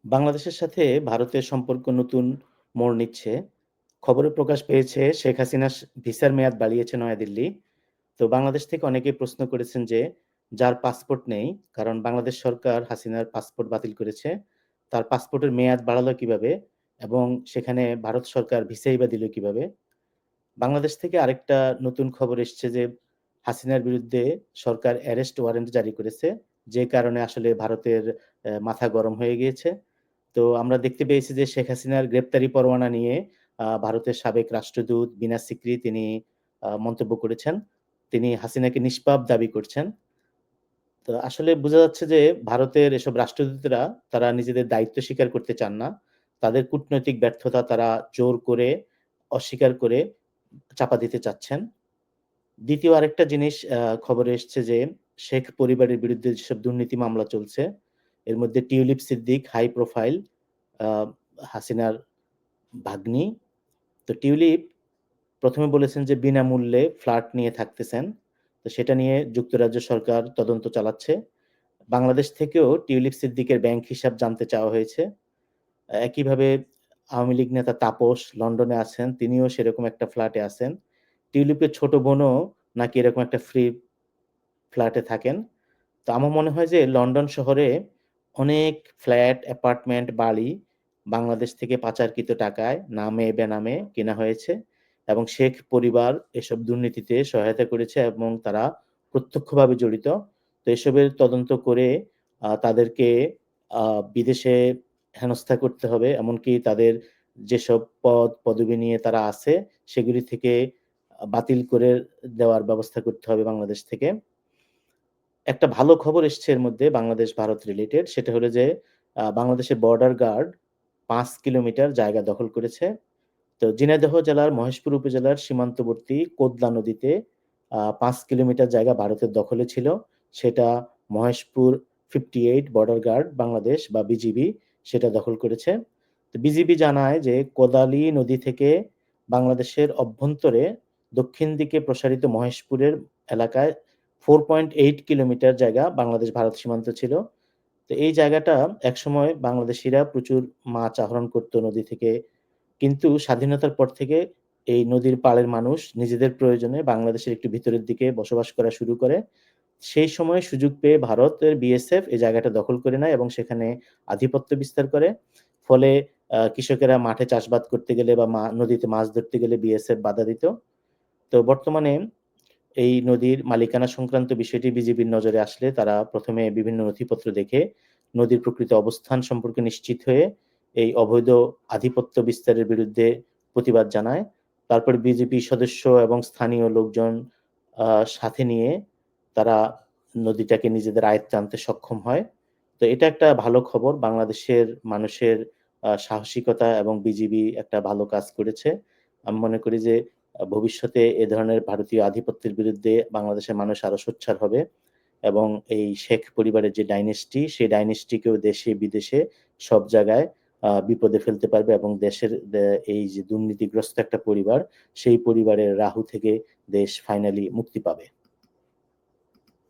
বাংলাদেশের সাথে ভারতের সম্পর্ক নতুন মোড় নিচ্ছে। খবরে প্রকাশ পেয়েছে শেখ হাসিনা ভিসার মেয়াদ বাড়িয়েছে নয়াদিল্লি। তো বাংলাদেশ থেকে অনেকেই প্রশ্ন করেছেন যে, যার পাসপোর্ট নেই, কারণ বাংলাদেশ সরকার হাসিনার পাসপোর্ট বাতিল করেছে। তার পাসপোর্টের মেয়াদ বাড়ালো কিভাবে? এবং সেখানে ভারত সরকার ভিসাই বা দিল কিভাবে? বাংলাদেশ থেকে আরেকটা নতুন খবর এসছে যে, হাসিনার বিরুদ্ধে সরকার অ্যারেস্ট ওয়ারেন্ট জারি করেছে। যে কারণে আসলে ভারতের মাথা গরম হয়ে গিয়েছে। তো আমরা দেখতে পেয়েছি যে শেখ হাসিনার গ্রেপ্তারি পরোয়ানা নিয়ে ভারতের সাবেক রাষ্ট্রদূত বিনা সিকরি তিনি মন্তব্য করেছেন। তিনি হাসিনাকে নিষ্পাপ দাবি করছেন। তো আসলে বোঝা যাচ্ছে যে ভারতের এসব রাষ্ট্রদূতরা তারা নিজেদের দায়িত্ব স্বীকার করতে চান না। তাদের কূটনৈতিক ব্যর্থতা তারা জোর করে অস্বীকার করে চাপা দিতে চাচ্ছেন। দ্বিতীয় আরেকটা জিনিস খবরে এসছে যে শেখ পরিবারের বিরুদ্ধে যেসব দুর্নীতি মামলা চলছে, এর মধ্যে টিউলিপ সিদ্দিক হাই প্রোফাইল আ হাসিনার ভাগ্নি। তো টিউলিপ ১ম এ বলেছেন যে বিনামূল্যে ফ্ল্যাট নিয়ে থাকতেছেন। তো সেটা নিয়ে যুক্তরাজ্য সরকার তদন্ত চালাচ্ছে। বাংলাদেশ থেকেও টিউলিপ সিদ্দিকের ব্যাংক হিসাব জানতে চাওয়া হয়েছে। একইভাবে আওয়ামী লীগ নেতা তাপস লন্ডনে আছেন। তিনিও সেরকম একটা ফ্ল্যাটে আছেন। টিউলিপের ছোট বোনও নাকি এরকম একটা ফ্রি ফ্ল্যাটে থাকেন। তো আমার মনে হয় যে লন্ডন শহরে অনেক ফ্ল্যাট, অ্যাপার্টমেন্ট, বাড়ি বাংলাদেশ থেকে পাচারকৃত টাকায় নামে বেনামে কেনা হয়েছে এবং শেখ পরিবার এসব দুর্নীতিতে সহায়তা করেছে এবং তারা প্রত্যক্ষভাবে জড়িত। তো এসবের তদন্ত করে তাদেরকে বিদেশে হেনস্থা করতে হবে। এমনকি তাদের যেসব পদবি নিয়ে তারা আছে সেগুলি থেকে বাতিল করে দেওয়ার ব্যবস্থা করতে হবে বাংলাদেশ থেকে। একটা ভালো খবর এসছে এর মধ্যে বাংলাদেশ-ভারত রিলেটেড। সেটা হলো যে বাংলাদেশের বর্ডার গার্ড ৫ কিলোমিটার জায়গা দখল করেছে। তো ঝিনাইদহ জেলার মহেশপুর উপজেলার সীমান্তবর্তী কোদলা নদীতে ৫ কিলোমিটার জায়গা ভারতের দখলে ছিল। সেটা মহেশপুর 58 বর্ডার গার্ড বাংলাদেশ বা বিজিবি সেটা দখল করেছে। তো বিজিবি জানায় যে কোদালি নদী থেকে বাংলাদেশের অভ্যন্তরে দক্ষিণ দিকে প্রসারিত মহেশপুরের এলাকায় 4.8 কিলোমিটার জায়গা বাংলাদেশ-ভারত সীমান্ত ছিল। তো এই জায়গাটা একসময় বাংলাদেশীরা প্রচুর মাছ আহরণ করত নদী থেকে। কিন্তু স্বাধীনতার পর থেকে এই নদীর পাড়ের মানুষ নিজেদের প্রয়োজনে বাংলাদেশের একটু ভিতরের দিকে বসবাস করা শুরু করে। সেই সময় সুযোগ পেয়ে ভারতের বিএসএফ এই জায়গাটা দখল করে নেয় এবং সেখানে আধিপত্য বিস্তার করে। ফলে কৃষকেরা মাঠে চাষবাদ করতে গেলে বা নদীতে মাছ ধরতে গেলে বিএসএফ বাধা দিত। তো বর্তমানে এই নদীর মালিকানা সংক্রান্ত বিষয়টি বিজিবির নজরে আসলে তারা ১ম এ বিভিন্ন নথিপত্র দেখে নদীর প্রকৃত অবস্থান সম্পর্কে নিশ্চিত হয়ে এই অবৈধ আধিপত্য বিস্তারের বিরুদ্ধে প্রতিবাদ জানায়। তারপর বিজেপি সদস্য এবং স্থানীয় লোকজন আ সাথে নিয়ে তারা নদীটাকে নিজেদের আয়ত্তে আনতে সক্ষম হয়। তো এটা একটা ভালো খবর। বাংলাদেশের মানুষের সাহসিকতা এবং বিজিবি একটা ভালো কাজ করেছে। আমি মনে করি যে ভবিষ্যতে এ ধরনের ভারতীয় আধিপত্যের বিরুদ্ধে বাংলাদেশের মানুষ আরো সোচ্চার হবে এবং এই শেখ পরিবারের যে ডাইনেস্টি, সেই ডাইনেস্টিকেও দেশে বিদেশে সব জায়গায় বিপদে ফেলতে পারবে এবং দেশের এই যে দুর্নীতিগ্রস্ত একটা পরিবার, সেই পরিবারের রাহু থেকে দেশ ফাইনালি মুক্তি পাবে।